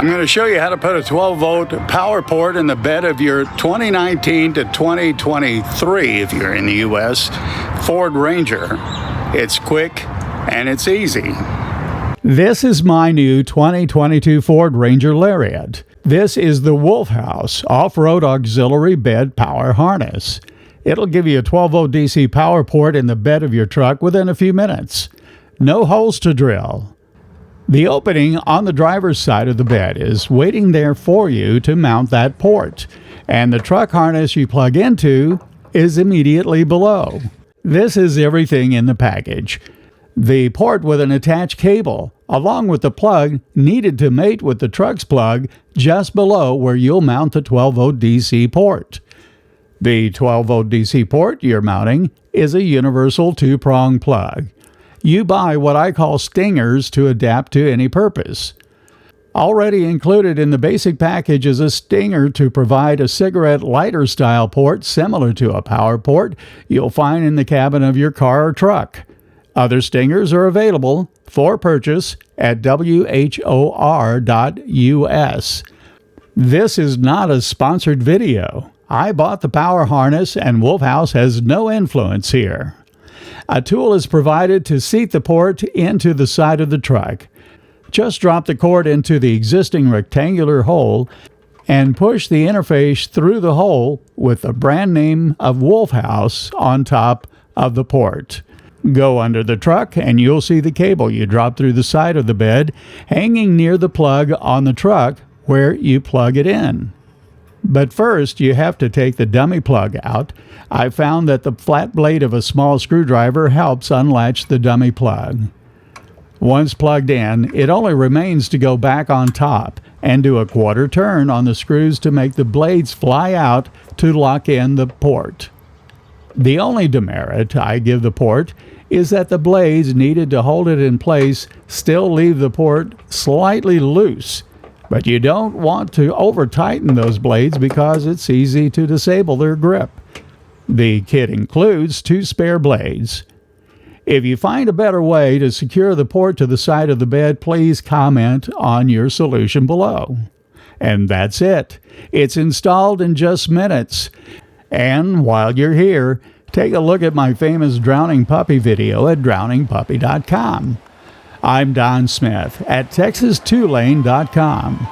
I'm going to show you how to put a 12-volt power port in the bed of your 2019 to 2023, if you're in the U.S., Ford Ranger. It's quick and it's easy. This is my new 2022 Ford Ranger Lariat. This is the Wolf House Off-Road Auxiliary Bed Power Harness. It'll give you a 12-volt DC power port in the bed of your truck within a few minutes. No holes to drill. The opening on the driver's side of the bed is waiting there for you to mount that port, and the truck harness you plug into is immediately below. This is everything in the package. The port with an attached cable, along with the plug needed to mate with the truck's plug just below where you'll mount the 12-volt DC port. The 12-volt DC port you're mounting is a universal 2-prong plug. You buy what I call stingers to adapt to any purpose. Already included in the basic package is a stinger to provide a cigarette lighter style port similar to a power port you'll find in the cabin of your car or truck. Other stingers are available for purchase at whor.us. This is not a sponsored video. I bought the power harness and Wolf House has no influence here. A tool is provided to seat the port into the side of the truck. Just drop the cord into the existing rectangular hole and push the interface through the hole with the brand name of Wolf House on top of the port. Go under the truck and you'll see the cable you dropped through the side of the bed hanging near the plug on the truck where you plug it in. But first, you have to take the dummy plug out. I found that the flat blade of a small screwdriver helps unlatch the dummy plug. Once plugged in, it only remains to go back on top and do a quarter turn on the screws to make the blades fly out to lock in the port. The only demerit I give the port is that the blades needed to hold it in place still leave the port slightly loose. But you don't want to over-tighten those blades because it's easy to disable their grip. The kit includes 2 spare blades. If you find a better way to secure the port to the side of the bed, please comment on your solution below. And that's it. It's installed in just minutes. And while you're here, take a look at my famous drowning puppy video at drowningpuppy.com. I'm Don Smith at texastulane.com.